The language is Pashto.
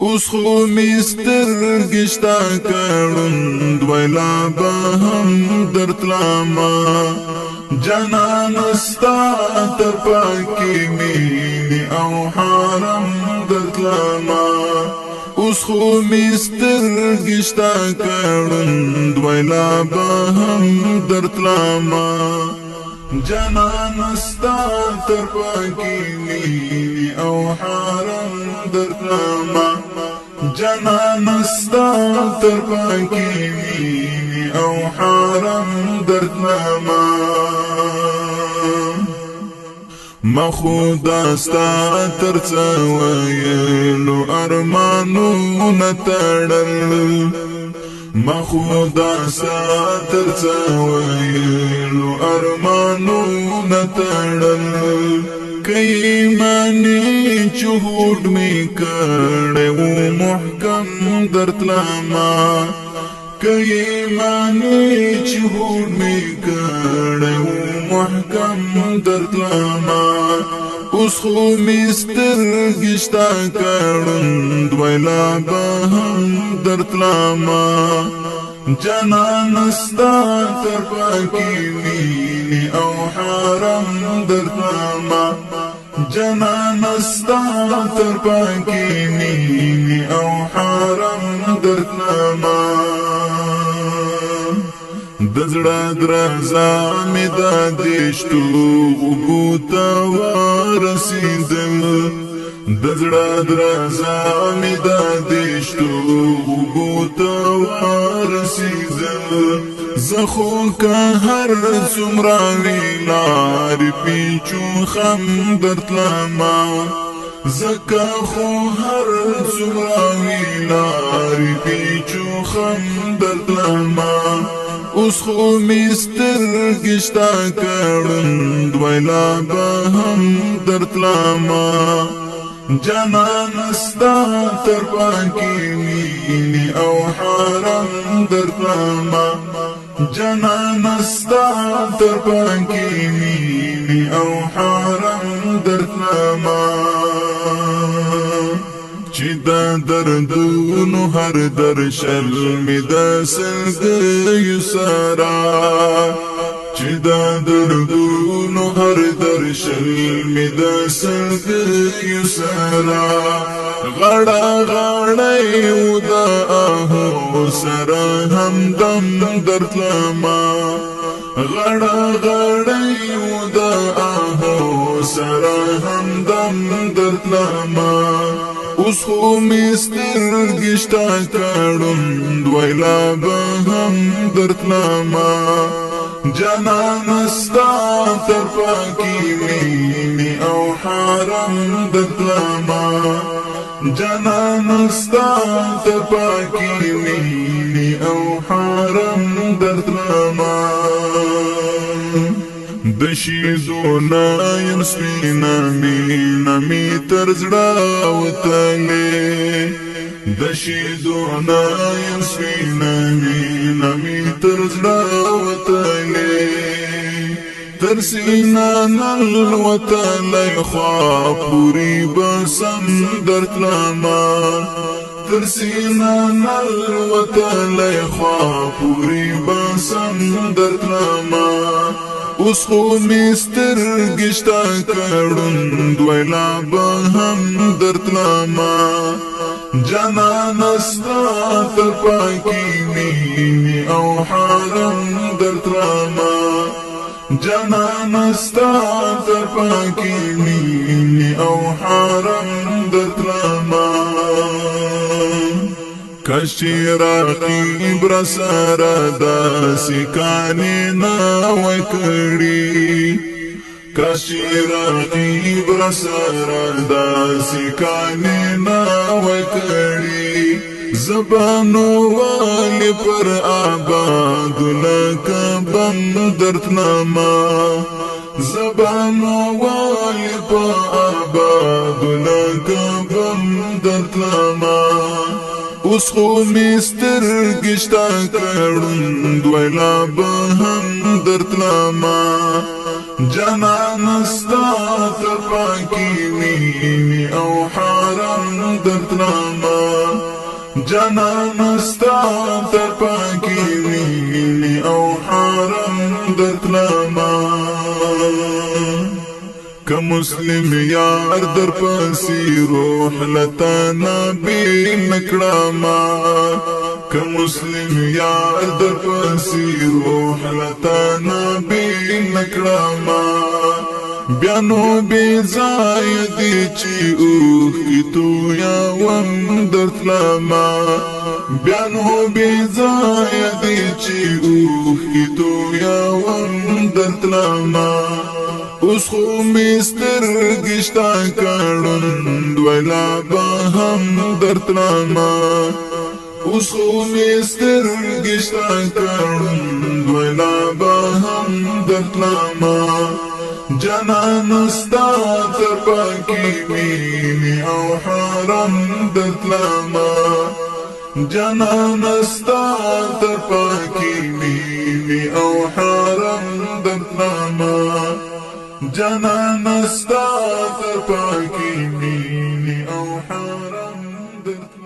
اوس خو مستر گشتا کړوند ویلا به هم درتلاما جانان استا تر پاکی مینی او حرم درتلاما اوس خو مستر گشتا کړوند ویلا به هم درتلاما جانان استا تر پاکی مینی او حرم درتلاما جانان استا تر پاکی مینی او حرم درتلاما ما خدا استا تر څویلو ارمانو نتړل ما خدا ساتر څویلو ارمانو نتړل کای مانی چوټ می کړو محکم درتلاما کای مانی چوټ می کړو محکم درتلاما اوس خو مستر گشتا کړوند ویلا به هم درتلاما جانان استا تر پاکی مینی او حرم درتلاما جانان استا تر پاکی مینی او حرم درتلاما دزړه درزا می د دشتو غوتا ورسیدل دزړه درزا می د دشتو غوتا ورسیدل زخو که هر څومره ویلار پیچو خم درتلاما زکه خو هر څومره ویلار پیچو خم درتلاما اوس خو مستر گشتا کړوند ویلا به هم درتلاما جانان استا تر پاکی مینی او حرم درتلاما جانان استا تر پاکی مینی او حرم درتلاما چې دا دردونو هر درشل می د سلګیو سارا چې دا دردونو هر درشل می د سلګیو سارا غړا غړا یو دا اهو سره همدم درتلاما غړا غړا یو دا اهو سره همدم درتلاما اوس خو مستر گشتا کړوند ویلا به هم درتلاما جانان استا تر پاکی مینی او حرم درتلاما جانان استا تر پاکی مینی او حرم درتلاما دشیزونا یم سپینا مینا می ترزړه وتلې دشیزونا یم سپینا مینا می ترزړه وتلې ترسینا نل وتلې خوا پوری بسم درتلاما ترسینا نل وتلې خوا پوری بسم درتلاما اوس خو مستر گشتا کړوند ویلا به هم درتلاما جانان استا تر پاکی مینی او حرم درتلاما جانان استا تر پاکی مینی او حرم درتلاما کشی راقی برسارا دا سکانی ناوی کری کشی راقی برسارا دا سکانی ناوی کری زبانو والی پر آباد لکا بند درتلاما زبانو والی پر آباد لکا بند درتلاما اوس خو مستر گشتا کړوند ویلا به هم درتلاما جانان استا تر پاکی مینی او حرم درتلاما جانان ستا تر پاکی مینی او حرم درتلما که مسلم یار در پسی روح لتانا بی نکڑاما که مسلم یار در پسی روح لتانا بی نکڑاما بیانو بیزای دی چی اوخ کی تو یا وم درتلما بیانو بیزای دی چی اوخ کی تو یا وم درتلما اوس خو مستر گشتا کړون دویلا با هم درتلما اوس خو مستر گشتا کړون دویلا با هم درتلما جانان ستا تر پاکی مینی او حرم درتلما جانان ستا تر پاکی مینی او حرم درتلما جانان ستا تر پاکی مینی او حرم درتلما